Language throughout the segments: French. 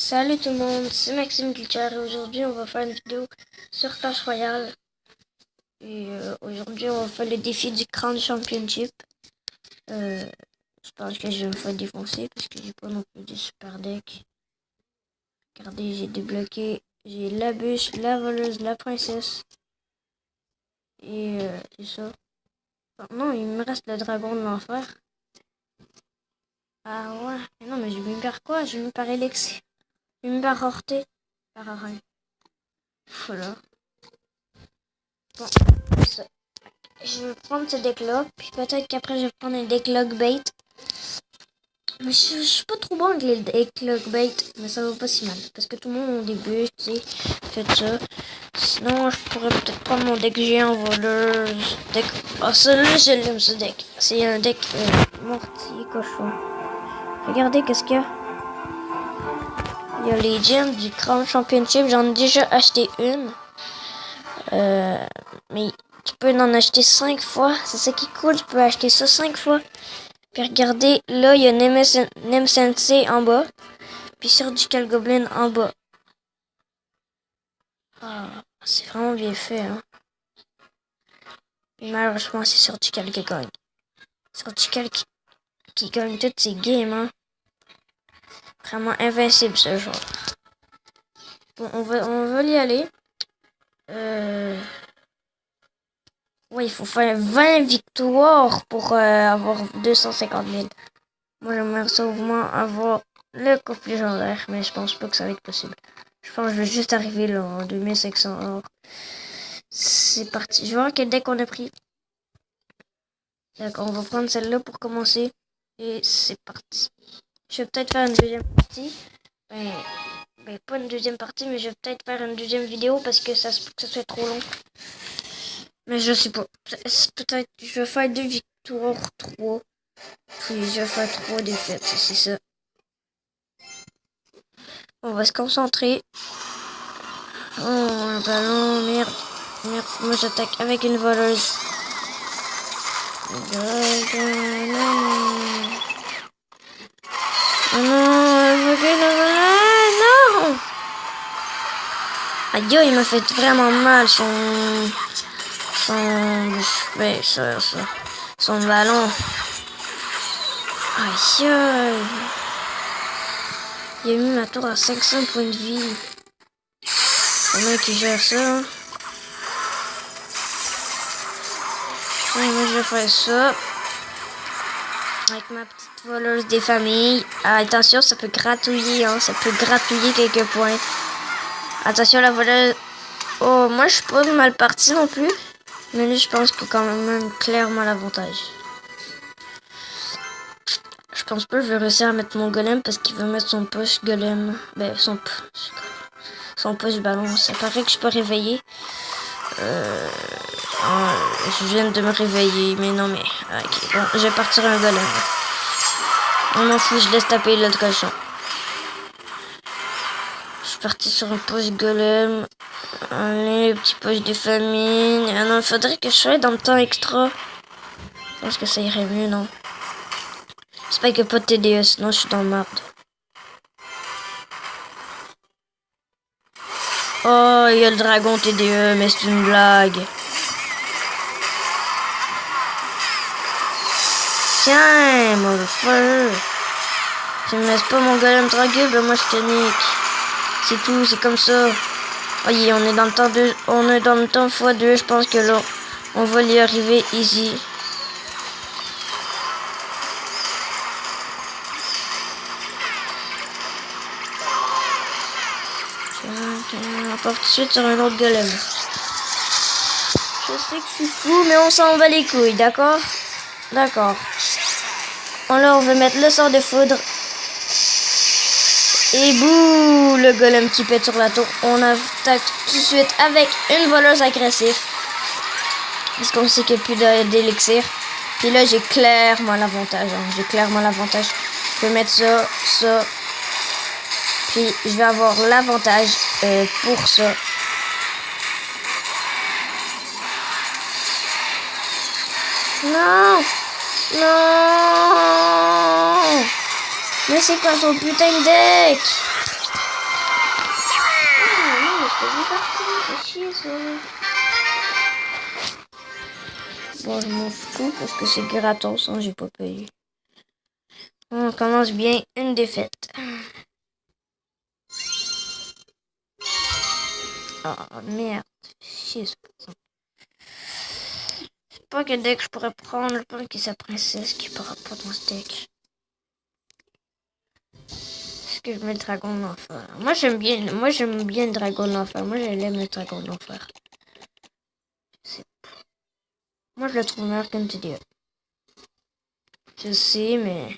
Salut tout le monde, c'est Maxime Glitcher et aujourd'hui on va faire une vidéo sur Clash Royale. Et aujourd'hui on va faire le défi du Crown Championship. Je pense que je vais me faire défoncer parce que j'ai pas non plus des super decks. Regardez, j'ai débloqué, j'ai la bûche, la voleuse, la princesse. Et c'est ça. Enfin, non, il me reste le dragon de l'enfer. Ah ouais, mais non mais j'ai mis par quoi? J'ai mis par Elixir. J'ai mis par Horté. Par Arène. Voilà. Bon, ça. Je vais prendre ce deck-là, puis peut-être qu'après je vais prendre un deck Logbait. Mais je suis pas trop bon avec les decks Logbait, mais ça va pas si mal. Parce que tout le monde au début, tu sais, fait ça. Sinon, je pourrais peut-être prendre mon deck géant voleuse. Deck... Oh, celui-là, je l'aime ce deck. C'est un deck mortier cochon. Regardez qu'est-ce qu'il y a. Il y a les gems du Crown Championship. J'en ai déjà acheté une. Mais tu peux en acheter 5 fois. C'est ça qui est cool. Tu peux acheter ça 5 fois. Puis regardez, là, il y a Nem Sensei en bas. Puis Surgical Goblin en bas. Ah, c'est vraiment bien fait, hein. Et malheureusement, c'est Surgical qui gagne. Surgical qui gagne toutes ses games, hein. Vraiment invincible, ce joueur. Bon, on va y aller. Ouais, il faut faire 20 victoires pour avoir 250 000. Moi, j'aimerais sûrement avoir le coffre légendaire, mais je pense pas que ça va être possible. Je pense que je vais juste arriver là en 2500 or. C'est parti. Je vais voir quel deck on a pris. D'accord, on va prendre celle-là pour commencer. Et c'est parti. Je vais peut-être faire une deuxième partie. Ben, pas une deuxième partie, mais je vais peut-être faire une deuxième vidéo parce que ça se peut que ça soit trop long. Mais je sais pas. Peut-être je vais faire 2 victoires, 3. Puis je vais faire 3 défaites, c'est ça. On va se concentrer. Oh, un ballon, merde. Merde, moi j'attaque avec une voleuse. Oh non, elle veut que le non! Aïe, il m'a fait vraiment mal ouais, son ballon. Aïe, aïe. Il a mis ma tour à 500 points de vie. C'est moi qui gère ça. Ouais, moi je vais faire ça. Avec ma petite voleuse des familles. Ah, attention, ça peut gratouiller, hein. Ça peut gratouiller quelques points. Attention, la voleuse. Oh, moi je suis pas mal parti non plus. Mais lui, je pense qu'il a quand même clairement l'avantage. Je pense pas que je vais réussir à mettre mon golem parce qu'il veut mettre son push golem. Ben, son push ballon. Ça paraît que je suis pas réveillé. Je viens de me réveiller, mais non, mais... Ok, bon, je vais partir un golem. On m'en fout, je laisse taper l'autre cochon. Je suis parti sur un push golem. Allez, le petit push des familles. Ah non, il faudrait que je sois dans le temps extra. Je pense que ça irait mieux, non? J'espère qu'il n'y a pas de TDE, sinon je suis dans le marde. Oh, il y a le dragon TDE, mais c'est une blague. Tiens, mon feu. Tu me laisses pas mon golem tranquille, ben moi je te nique. C'est tout, c'est comme ça. Oui, on est dans le temps on est dans le temps x2, je pense que là, on va y arriver easy. On part tout de suite sur un autre golem. Je sais que je suis fou, mais on s'en bat les couilles, d'accord? D'accord. Là, on va mettre le sort de foudre. Et bouh, le golem qui pète sur la tour. On attaque tout de suite avec une voleuse agressive. Parce qu'on sait qu'il n'y a plus d'élixir. Puis là, j'ai clairement l'avantage. Hein. J'ai clairement l'avantage. Je peux mettre ça, ça. Puis je vais avoir l'avantage pour ça. Non! Non! Mais c'est quoi son putain de deck? Deuxième partie, c'est chier ça. Bon, je m'en fous parce que c'est gratos, hein, j'ai pas payé. On commence bien, une défaite. Ah merde, chier ça. Je sais pas quel deck je pourrais prendre, je pense que c'est sa princesse qui pourra pas dans ce deck. Est-ce que je mets le dragon de l'enfer? Moi j'aime bien le dragon de l'enfer. Moi j'aime le dragon de l'enfer. Moi je le trouve meilleur qu'un TDA. Je sais, mais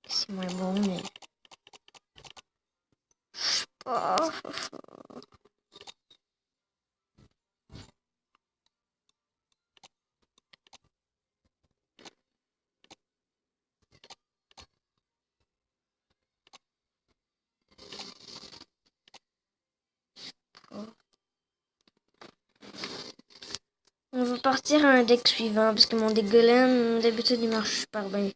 c'est moins bon, mais je sais pas. On va partir à un deck suivant parce que mon deck golem d'habitude il marche super bien.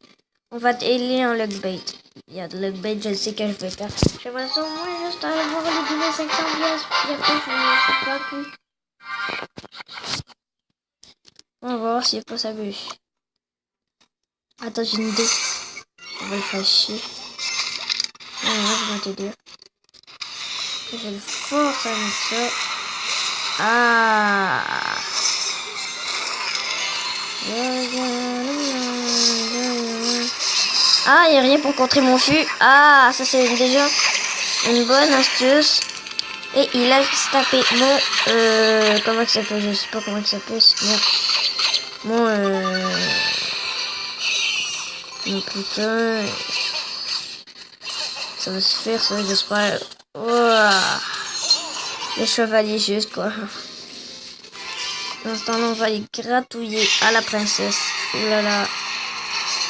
On va aller en luck bait. Il y a de luck bait, je sais que je vais faire. J'aimerais ça au moins juste aller voir les billets 500 pièces. Puis après je sais pas plus. On va voir s'il n'y a pas sa bûche. Attends, j'ai une idée. On va le faire chier. Non, moi je vais t'aider. Je le force à mettre ça. Ah! Ah, il n'y a rien pour contrer mon fût. Ah, ça c'est déjà une bonne astuce. Et il a tapé mon... comment ça s'appelle? Je sais pas comment ça s'appelle. Mon putain. Ça va se faire, ça, j'espère. Ouah. Les chevaliers juste, quoi. Dans ce temps-là, on va aller gratouiller à la princesse. Ouh là là.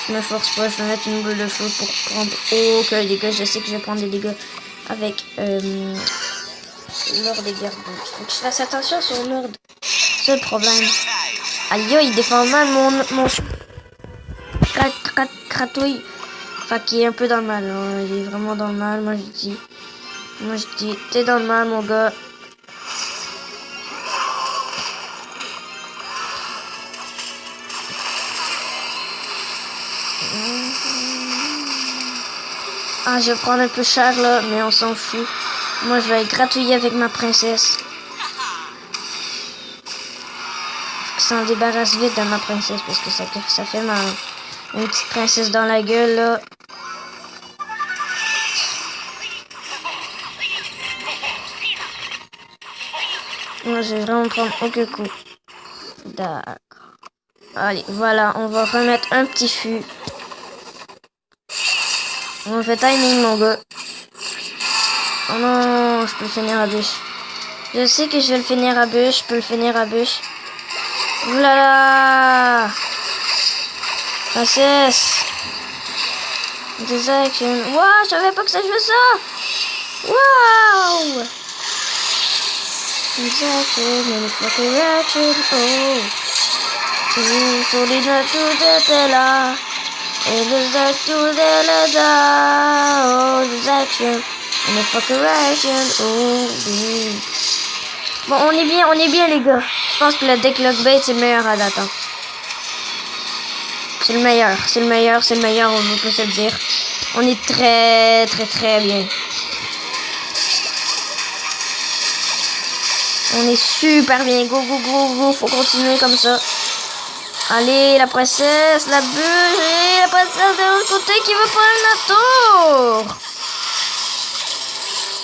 Je me force pas, je vais mettre une boule de feu pour prendre aucun dégât. Je sais que je vais prendre des dégâts avec Lord des gardes. Faut que je fasse attention sur Lord. C'est le problème. Aïe, il défend mal mon cratouille. Enfin, qui est un peu dans le mal. Hein. Il est vraiment dans le mal, moi je dis. T'es dans le mal, mon gars. Ah, je vais prendre un peu cher là, mais on s'en fout. Moi, je vais être gratouiller avec ma princesse. Faut que ça en débarrasse vite de ma princesse parce que ça fait mal. Une petite princesse dans la gueule là. Moi, je vais vraiment prendre aucun coup. D'accord. Allez, voilà, on va remettre un petit fût. On fait timing, mon gars. Oh non, je peux le finir à bûche. Je sais que je vais le finir à bûche. Je peux le finir à bûche. Oulala! Princesse! Des actions. Waouh, je savais pas que ça jouait ça! Waouh! Des actions, motherfucking action. Oh! Solide, tout était là. Et des actions, tout est là. Oh, des actions. Motherfucking action. Oh, oui. Bon, on est bien les gars. Je pense que le deck Lockbait c'est le meilleur à date. Hein. C'est le meilleur, on peut se le dire. On est très bien. On est super bien. Go, faut continuer comme ça. Allez, la princesse, la bulle, et la princesse de l'autre côté qui veut prendre la tour.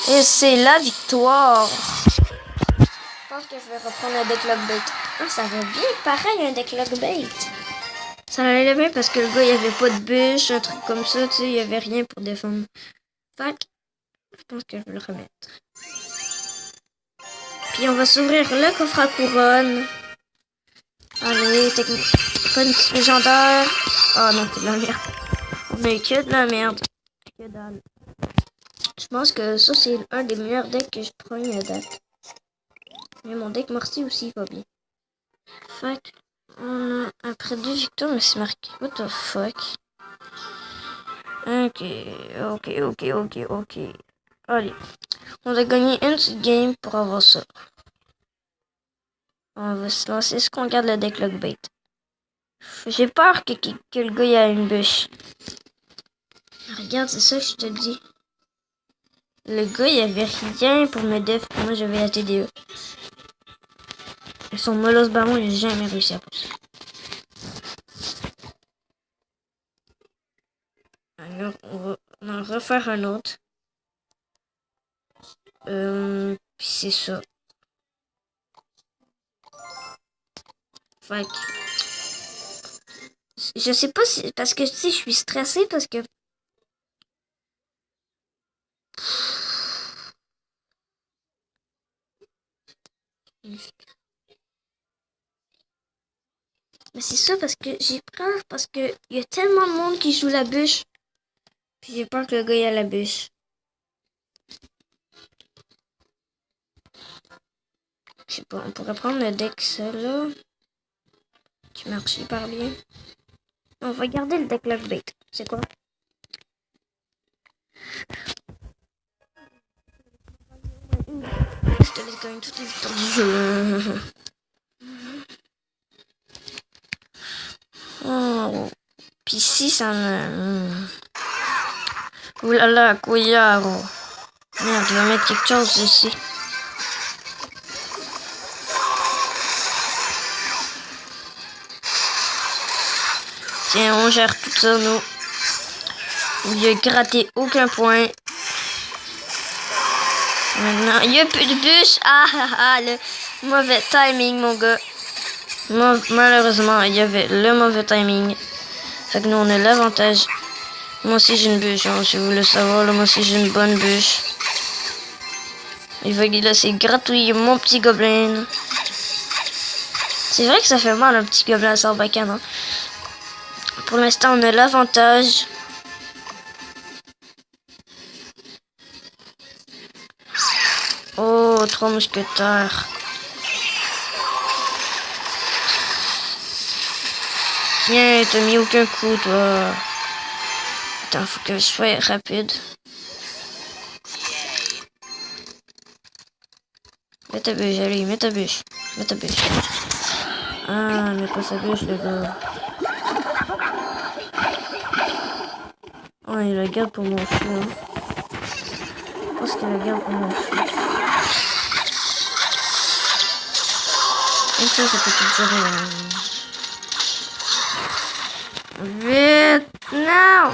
Et c'est la victoire. Je pense que je vais reprendre un deck Lockbait. Ah, ça va bien pareil un deck Lockbait. Ça allait bien parce que le gars, il n'y avait pas de bûche, un truc comme ça, tu sais, il n'y avait rien pour défendre. Fait je pense que je vais le remettre. Puis on va s'ouvrir le coffre à couronne. Allez, technique. Pas une petite légendaire. Oh non, c'est de la merde. On a eu que de la merde. Que dalle. Je pense que ça, c'est un des meilleurs decks que je prends à date. Mais mon deck Morty aussi va bien. Fait après 2 victoires, mais c'est marqué. What the fuck? Ok. Allez. On doit gagner une petite game pour avoir ça. On va se lancer. Est-ce qu'on garde le deck Lockbait? J'ai peur que le gars il a une bûche. Regarde, c'est ça que je te dis. Le gars, il avait rien pour me def. Moi, j'avais la TDE. Et son Molos Baron, il n'a jamais réussi à pousser. Alors, on va en refaire un autre. Puis c'est ça. Fait que... Je sais pas si... Parce que, tu sais, je suis stressée parce que... Mais c'est ça parce que j'ai peur parce que il y a tellement de monde qui joue la bûche. Puis j'ai peur que le gars ait la bûche. Je sais pas, on pourrait prendre le deck ça là. Qui marche hyper bien. On va garder le deck Lockbait. C'est quoi? Je te laisse gagner toutes les victoires du jeu. Oh. Puis ici, ça me... Oulala, couillard. Merde, je vais mettre quelque chose ici. Tiens, on gère tout ça, nous. Il a gratté aucun point. Maintenant, il n'y a plus de bûche. Le mauvais timing, mon gars. Malheureusement, il y avait le mauvais timing. Fait que nous, on a l'avantage. Moi aussi, j'ai une bûche. Hein, si vous voulez savoir, là, moi aussi, j'ai une bonne bûche. Il va laisser gratouiller mon petit gobelin. C'est vrai que ça fait mal, un petit gobelin à Sarbacane. Hein. Pour l'instant, on a l'avantage. Oh, 3 mousquetaires. Tiens, t'as mis aucun coup, toi. Attends, faut que je sois rapide. Mets ta bûche, allez, mets ta bûche. Mets ta bûche. Ah, mais pas sa bûche, le gars. Oh, il la garde pour mon feu. Hein. Je pense qu'il la garde pour mon feu. Et ça peut tout durer. Vite! Non!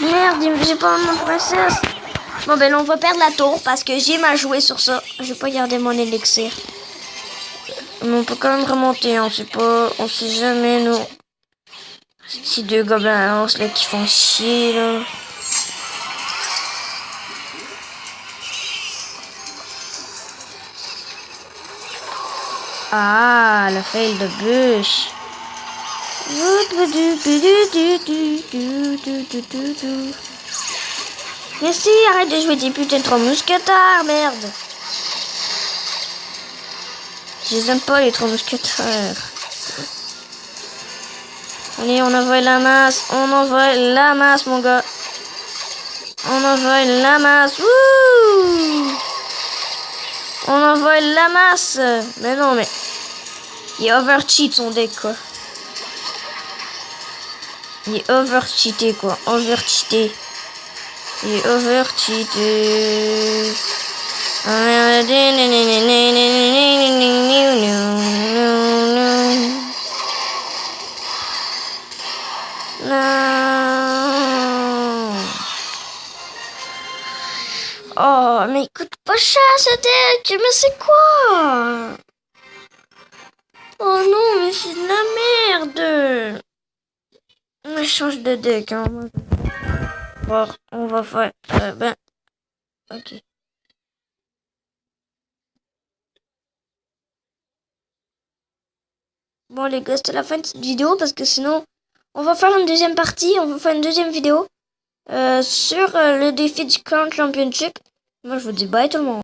Merde, j'ai pas mon princesse. Bon, ben, on va perdre la tour parce que j'ai mal joué sur ça. Je vais pas garder mon élixir. Mais on peut quand même remonter, on sait pas, on sait jamais, nous. Ces deux gobelins à lance là qui font chier, là. Ah, la fail de bûche. Merci, arrête de jouer des putains de 3 mousquetaires, merde. Je les aime pas, les 3 mousquetaires. Allez, on envoie la masse. On envoie la masse, mon gars. On envoie la masse. Wouh! On envoie la masse. Mais non, mais... Il est overcheat, son deck, quoi. Il est overcheaté, quoi. Overcheaté. Il est overcheaté. Non. Oh, mais il coûte pas cher ce deck. Mais c'est quoi? Oh non, mais c'est de la merde. On change de deck. Hein. Bon, on va faire... ok. Bon les gars, c'était la fin de cette vidéo parce que sinon, on va faire une deuxième partie. On va faire une deuxième vidéo sur le défi du Crown Championship. Moi, je vous dis bye tout le monde.